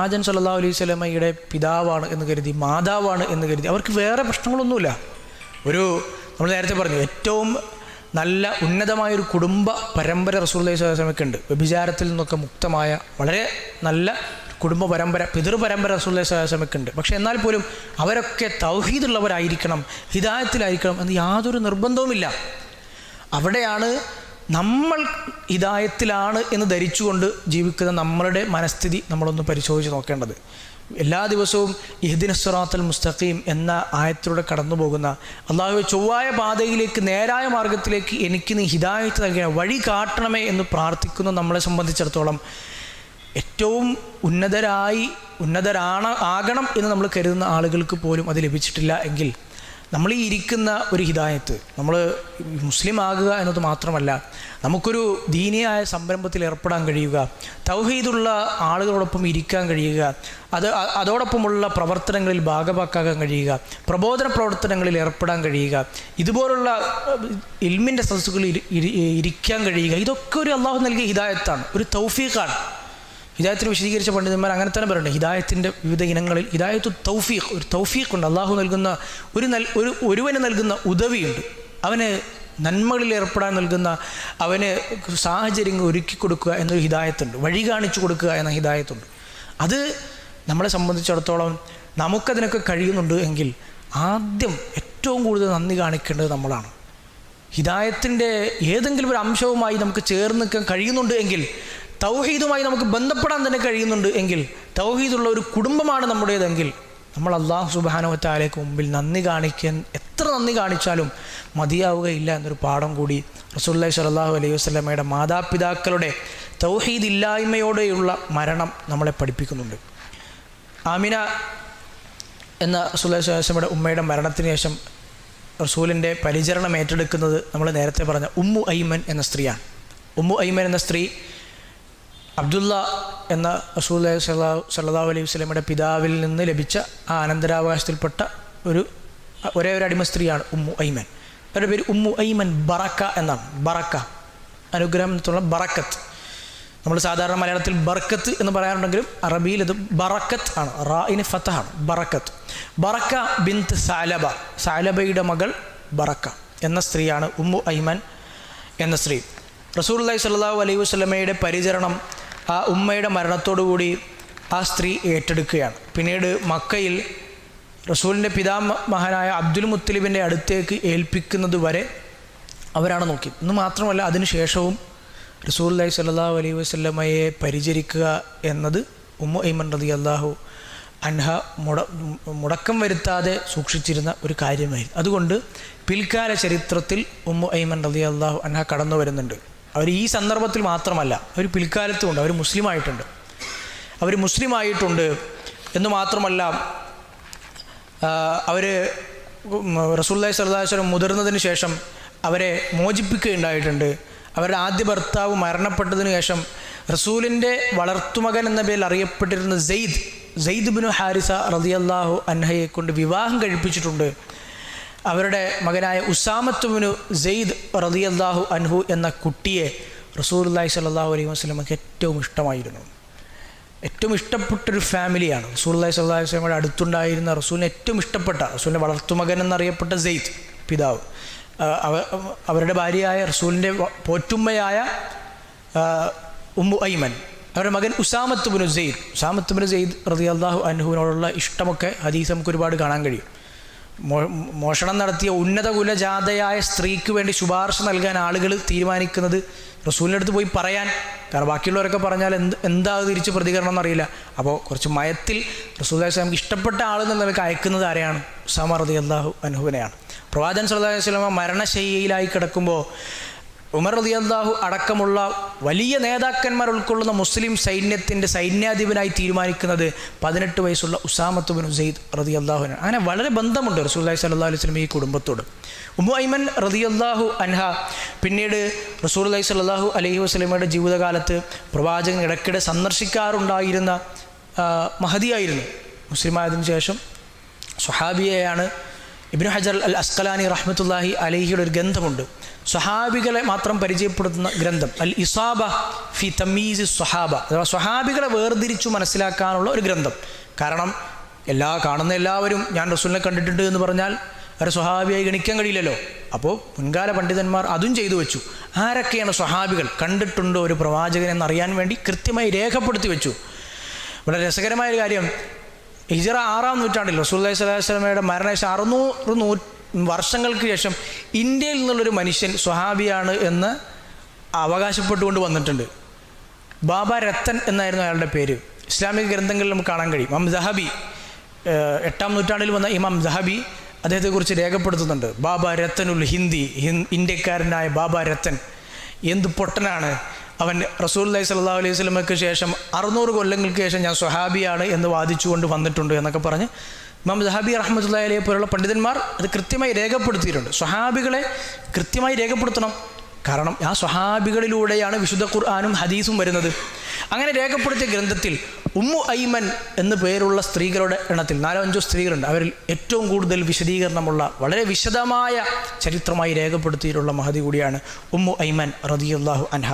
പ്രവാചകൻ സല്ലല്ലാഹു അലൈഹി വസല്ലമയുടെ പിതാവാണ് എന്ന് കരുതി, മാതാവാണ് എന്ന് കരുതി അവർക്ക് വേറെ പ്രശ്നങ്ങളൊന്നുമില്ല. നമ്മൾ നേരത്തെ പറഞ്ഞു, ഏറ്റവും നല്ല ഉന്നതമായൊരു കുടുംബ പരമ്പര റസൂലുള്ളാഹി സ്വല്ലല്ലാഹു അലൈഹി വസല്ലമയ്ക്ക് ഉണ്ട്. വ്യഭിചാരത്തിൽ നിന്നൊക്കെ മുക്തമായ വളരെ നല്ല കുടുംബ പരമ്പര, പിതൃപരമ്പര റസൂലുള്ളാഹി സ്വല്ലല്ലാഹു അലൈഹി വസല്ലമയ്ക്ക് ഉണ്ട്. പക്ഷേ എന്നാൽ പോലും അവരൊക്കെ തൗഹീദുള്ളവരായിരിക്കണം, ഹിദായത്തിലായിരിക്കണം എന്ന് യാതൊരു നിർബന്ധവുമില്ല. അവിടെയാണ് നമ്മൾ ഹിദായത്തിലാണ് എന്ന് ധരിച്ചുകൊണ്ട് ജീവിക്കുന്ന നമ്മളുടെ മനസ്ഥിതി നമ്മളൊന്ന് പരിശോധിച്ച് നോക്കേണ്ടത്. എല്ലാ ദിവസവും ഇഹ്ദിനസ് സിറാത്തൽ മുസ്തഖീം എന്ന ആയത്തിലൂടെ കടന്നു പോകുന്ന അല്ലാഹുവേ, ചൊവ്വായ പാതയിലേക്ക്, നേരായ മാർഗത്തിലേക്ക് എനിക്ക് നീ ഹിദായത്ത് നൽകണമേ, വഴി കാട്ടണമേ എന്ന് പ്രാർത്ഥിക്കുന്ന നമ്മളെ സംബന്ധിച്ചിടത്തോളം ഏറ്റവും ആകണം എന്ന് നമ്മൾ കരുതുന്ന ആളുകൾക്ക് പോലും അത് ലഭിച്ചിട്ടില്ല എങ്കിൽ നമ്മൾ ഈ ഇരിക്കുന്ന ഒരു ഹിദായത്ത്, നമ്മൾ മുസ്ലിം ആകുക എന്നത് മാത്രമല്ല, നമുക്കൊരു ദീനിയായ സംരംഭത്തിൽ ഏർപ്പെടാൻ കഴിയുക, തൗഹീദുള്ള ആളുകളോടൊപ്പം ഇരിക്കാൻ കഴിയുക, അതോടൊപ്പമുള്ള പ്രവർത്തനങ്ങളിൽ ഭാഗഭാക്കാകാൻ കഴിയുക, പ്രബോധന പ്രവർത്തനങ്ങളിൽ ഏർപ്പെടാൻ കഴിയുക, ഇതുപോലുള്ള ഇൽമിൻ്റെ സദസ്സുകളിൽ ഇരിക്കാൻ കഴിയുക, ഇതൊക്കെ ഒരു അള്ളാഹു നൽകിയ ഹിദായത്താണ്, ഒരു തൗഫീഖാണ്. ഹിദായത്തിന് വിശദീകരിച്ച പണ്ഡിതന്മാർ അങ്ങനെ തന്നെ പറയുന്നത്, ഹിദായത്തിൻ്റെ വിവിധ ഇനങ്ങളിൽ ഹിദായത്തു തൗഫീഖ്, ഒരു തൗഫീഖുണ്ട്. അള്ളാഹു നൽകുന്ന ഒരുവന് നൽകുന്ന ഉദവിയുണ്ട്, അവന് നന്മകളിൽ ഏർപ്പെടാൻ നൽകുന്ന, അവന് സാഹചര്യങ്ങൾ ഒരുക്കി കൊടുക്കുക എന്നൊരു ഹിദായത്തുണ്ട്, വഴി കാണിച്ചു കൊടുക്കുക എന്ന ഹിദായത്തുണ്ട്. അത് നമ്മളെ സംബന്ധിച്ചിടത്തോളം നമുക്കതിനൊക്കെ കഴിയുന്നുണ്ട് എങ്കിൽ ആദ്യം ഏറ്റവും കൂടുതൽ നന്ദി കാണിക്കേണ്ടത് നമ്മളാണ്. ഹിദായത്തിൻ്റെ ഏതെങ്കിലും ഒരു അംശവുമായി നമുക്ക് ചേർന്ന് നിൽക്കാൻ കഴിയുന്നുണ്ട് എങ്കിൽ, തൗഹീദുമായി നമുക്ക് ബന്ധപ്പെടാൻ തന്നെ കഴിയുന്നുണ്ട് എങ്കിൽ, തൗഹീദുള്ള ഒരു കുടുംബമാണ് നമ്മുടേതെങ്കിൽ, നമ്മൾ അല്ലാഹു സുബ്ഹാനഹു വ തആലയ്ക്ക് മുമ്പിൽ നന്ദി കാണിക്കാൻ എത്ര നന്ദി കാണിച്ചാലും മതിയാവുകയില്ല എന്നൊരു പാഠം കൂടി റസൂലുള്ളാഹി സ്വല്ലല്ലാഹു അലൈഹി വസല്ലമയുടെ മാതാപിതാക്കളുടെ തൗഹീദ് ഇല്ലായ്മയോടെയുള്ള മരണം നമ്മളെ പഠിപ്പിക്കുന്നുണ്ട്. ആമിന എന്ന റസൂലുള്ളാഹി സ്വല്ലല്ലാഹു അലൈഹി വസല്ലമയുടെ ഉമ്മയുടെ മരണത്തിന് ശേഷം റസൂലിൻ്റെ പരിചരണം ഏറ്റെടുക്കുന്നത് നമ്മൾ നേരത്തെ പറഞ്ഞ ഉമ്മു ഐമൻ എന്ന സ്ത്രീയാണ്. ഉമ്മു ഐമൻ എന്ന സ്ത്രീ അബ്ദുള്ള എന്ന റസൂലുള്ളാഹി സ്വല്ലല്ലാഹു അലൈഹി വസല്ലമയുടെ പിതാവിൽ നിന്ന് ലഭിച്ച ആ അനന്തരാവകാശത്തിൽപ്പെട്ട ഒരേ ഒരു അടിമ സ്ത്രീയാണ് ഉമ്മു ഐമൻ. അവരുടെ പേര് ഉമ്മു ഐമൻ ബറക്ക എന്നാണ്. ബറക്ക അനുഗ്രഹം എന്നുള്ള ബറക്കത്ത്. നമ്മൾ സാധാരണ മലയാളത്തിൽ ബർക്കത്ത് എന്ന് പറയാറുണ്ടെങ്കിലും അറബിയിൽ ഇത് ബറക്കത്ത് ആണ്, റായിന് ഫതഹാണ്, ബറക്കത്ത്. ബറക്ക ബിൻത് സഅലബ, സഅലബയുടെ മകൾ ബറക്ക എന്ന സ്ത്രീയാണ് ഉമ്മു ഐമൻ എന്ന സ്ത്രീ. റസൂലുള്ളാഹി സ്വല്ലല്ലാഹു അലൈഹി വസല്ലമയുടെ പരിചരണം ആ ഉമ്മയുടെ മരണത്തോടുകൂടി ആ സ്ത്രീ ഏറ്റെടുക്കുകയാണ്. പിന്നീട് മക്കയിൽ റസൂലിൻ്റെ പിതാമഹനായ അബ്ദുൽ മുത്തലിബിൻ്റെ അടുത്തേക്ക് ഏൽപ്പിക്കുന്നത് വരെ അവരാണ് നോക്കി. എന്ന് മാത്രമല്ല, അതിനുശേഷവും റസൂലുള്ളാഹി സ്വല്ലല്ലാഹു അലൈഹി വസല്ലമയെ പരിചരിക്കുക എന്നത് ഉമ്മു ഐമൻ റളിയല്ലാഹു അൻഹ മുടക്കം വരുത്താതെ സൂക്ഷിച്ചിരുന്ന ഒരു കാര്യമായിരുന്നു. അതുകൊണ്ട് പിൽക്കാല ചരിത്രത്തിൽ ഉമ്മു ഐമൻ റളിയല്ലാഹു അൻഹ കടന്നു വരുന്നുണ്ട്. അവർ ഈ സന്ദർഭത്തിൽ മാത്രമല്ല, അവർ പിൽക്കാലത്തുമുണ്ട്. അവർ മുസ്ലിമായിട്ടുണ്ട് എന്ന് മാത്രമല്ല, അവർ റസൂലുള്ളാഹി സ്വല്ലല്ലാഹു അലൈഹി വസല്ലം മുതിർന്നതിന് ശേഷം അവരെ മോചിപ്പിക്കുകയുണ്ടായിട്ടുണ്ട്. അവരുടെ ആദ്യ ഭർത്താവ് മരണപ്പെട്ടതിന് ശേഷം റസൂലിൻ്റെ വളർത്തുമകൻ എന്ന പേരിൽ അറിയപ്പെട്ടിരുന്ന സെയ്ദ് ബിനു ഹാരിസ റളിയല്ലാഹു അൻഹയെ കൊണ്ട് വിവാഹം കഴിപ്പിച്ചിട്ടുണ്ട്. അവരുടെ മകനായ ഉസാമത്ത് ബിനു സെയ്ദ് റളിയല്ലാഹു അൻഹു എന്ന കുട്ടിയെ റസൂലുള്ളാഹി സ്വല്ലല്ലാഹു അലൈഹി വസല്ലമക്ക് ഏറ്റവും ഇഷ്ടമായിരുന്നു. ഏറ്റവും ഇഷ്ടപ്പെട്ടൊരു ഫാമിലിയാണ്. റസൂലുള്ളാഹി സ്വല്ലല്ലാഹു അലൈഹി വസല്ലമയുടെ അടുത്തുണ്ടായിരുന്ന റസൂലിന് ഏറ്റവും ഇഷ്ടപ്പെട്ട, റസൂലിൻ്റെ വളർത്തുമകൻ എന്നറിയപ്പെട്ട സെയ്ദ് പിതാവ്, അവരുടെ ഭാര്യയായ റസൂലിൻ്റെ പോറ്റുമ്മയായ ഉമ്മു ഐമൻ, അവരുടെ മകൻ ഉസാമത്ത് ബിനു സെയ്ദ് റളിയല്ലാഹു അൻഹുവിനോടുള്ള ഇഷ്ടമൊക്കെ ഹദീസ് നമുക്ക് ഒരുപാട് കാണാൻ കഴിയും. മോഷണം നടത്തിയ ഉന്നത കുലജാതയായ സ്ത്രീക്ക് വേണ്ടി ശുപാർശ നൽകാൻ ആളുകൾ തീരുമാനിക്കുന്നത് റസൂലിൻ്റെ അടുത്ത് പോയി പറയാൻ. കാരണം ബാക്കിയുള്ളവരൊക്കെ പറഞ്ഞാൽ എന്താ തിരിച്ച് പ്രതികരണം എന്നറിയില്ല. അപ്പോൾ കുറച്ച് മയത്തിൽ റസൂലുള്ളാഹി സ്വല്ലല്ലാഹു അലൈഹി വസല്ലം ഇഷ്ടപ്പെട്ട ആളെന്ന് നിലയ്ക്ക് അയക്കുന്നത് ആരെയാണ്? ഉസാമ റളിയല്ലാഹു അൻഹുവിനെയാണ്. പ്രവാചകൻ സ്വല്ലല്ലാഹു അലൈഹി വസല്ലം മരണശയ്യയിലായി കിടക്കുമ്പോൾ ഉമർ റളിയല്ലാഹു അടക്കമുള്ള വലിയ നേതാക്കന്മാർ ഉൾക്കൊള്ളുന്ന മുസ്ലിം സൈന്യത്തിൻ്റെ സൈന്യാധിപനായി തീരുമാനിക്കുന്നത് 18 വയസ്സുള്ള ഉസാമത്ത് ബിനു സെയ്ദ് റളിയല്ലാഹു അൻഹു. അങ്ങനെ വളരെ ബന്ധമുണ്ട് റസൂലുള്ളാഹി സ്വല്ലല്ലാഹു അലൈഹി വസല്ലം ഈ കുടുംബത്തോട്. ഉമ്മു ഐമൻ റളിയല്ലാഹു അൻഹ പിന്നീട് റസൂലുള്ളാഹി സ്വല്ലല്ലാഹു അലൈഹി വസല്ലമയുടെ ജീവിതകാലത്ത് പ്രവാചകൻ ഇടയ്ക്കിടെ സന്ദർശിക്കാറുണ്ടായിരുന്ന മഹദിയായിരുന്നു. മുസ്ലിമായതിനു ശേഷം സ്വഹാബിയെയാണ് ഇബ്നു ഹജർ അൽ അസ്ഖലാനി റഹ്മത്തുള്ളാഹി അലൈഹിയുടെ ഒരു ഗ്രന്ഥമുണ്ട്, സ്വഹാബികളെ മാത്രം പരിചയപ്പെടുത്തുന്ന ഗ്രന്ഥം, അൽ ഇസാബ ഫി തമീസ് സ്വഹാബ, അഥവാ സ്വഹാബികളെ വേർതിരിച്ചു മനസ്സിലാക്കാനുള്ള ഒരു ഗ്രന്ഥം. കാരണം കാണുന്ന എല്ലാവരും ഞാൻ റസൂലിനെ കണ്ടിട്ടുണ്ട് എന്ന് പറഞ്ഞാൽ ഒരു സ്വഹാബിയായി ഗണിക്കാൻ കഴിയില്ലല്ലോ. അപ്പോൾ മുൻകാല പണ്ഡിതന്മാർ അതും ചെയ്തു വെച്ചു. ആരൊക്കെയാണ് സ്വഹാബികൾ, കണ്ടിട്ടുണ്ടോ ഒരു പ്രവാചകൻ എന്നറിയാൻ വേണ്ടി കൃത്യമായി രേഖപ്പെടുത്തി വെച്ചു. വളരെ രസകരമായൊരു കാര്യം, ഹിജറ 6-ാം നൂറ്റാണ്ടിൽ റസൂലുള്ളാഹി സ്വല്ലല്ലാഹു അലൈഹി വസല്ലമയുടെ മരണശേഷം 600 വർഷങ്ങൾക്ക് ശേഷം ഇന്ത്യയിൽ നിന്നുള്ളൊരു മനുഷ്യൻ സ്വഹാബിയാണ് എന്ന് അവകാശപ്പെട്ടുകൊണ്ട് വന്നിട്ടുണ്ട്. ബാബ രത്തൻ എന്നായിരുന്നു അയാളുടെ പേര്. ഇസ്ലാമിക ഗ്രന്ഥങ്ങളിൽ നമുക്ക് കാണാൻ കഴിയും. ഇമാം ദഹബി, 8-ാം നൂറ്റാണ്ടിൽ വന്ന ഇമാം ദഹബി അദ്ദേഹത്തെക്കുറിച്ച് രേഖപ്പെടുത്തുന്നുണ്ട്. ബാബ രത്തനുൽ ഹിന്ദി, ഇന്ത്യക്കാരനായ ബാബ രത്തൻ എന്ത് പൊട്ടനാണ് അവൻ, റസൂലുള്ളാഹി സ്വല്ലല്ലാഹു അലൈഹി വസല്ലമയ്ക്ക് ശേഷം 600 കൊല്ലങ്ങൾക്ക് ശേഷം ഞാൻ സ്വഹാബിയാണ് എന്ന് വാദിച്ചുകൊണ്ട് വന്നിട്ടുണ്ട് എന്നൊക്കെ പറഞ്ഞ് ഇമാം ദഹബി റഹ്മത്തുള്ളാഹി അലൈഹി പോലുള്ള പണ്ഡിതന്മാർ അത് കൃത്യമായി രേഖപ്പെടുത്തിയിട്ടുണ്ട്. സ്വഹാബികളെ കൃത്യമായി രേഖപ്പെടുത്തണം. കാരണം ആ സ്വഹാബികളിലൂടെയാണ് വിശുദ്ധ ഖുർആനും ഹദീസും വരുന്നത്. അങ്ങനെ രേഖപ്പെടുത്തിയ ഗ്രന്ഥത്തിൽ ഉമ്മു ഐമൻ എന്ന് പേരുള്ള സ്ത്രീകളുടെ എണ്ണത്തിൽ 4-5 സ്ത്രീകളുണ്ട്. അവരിൽ ഏറ്റവും കൂടുതൽ വിശദീകരണമുള്ള വളരെ വിശദമായ ചരിത്രമായി രേഖപ്പെടുത്തിയിട്ടുള്ള മഹദി കൂടിയാണ് ഉമ്മു ഐമൻ റളിയല്ലാഹു അൻഹ.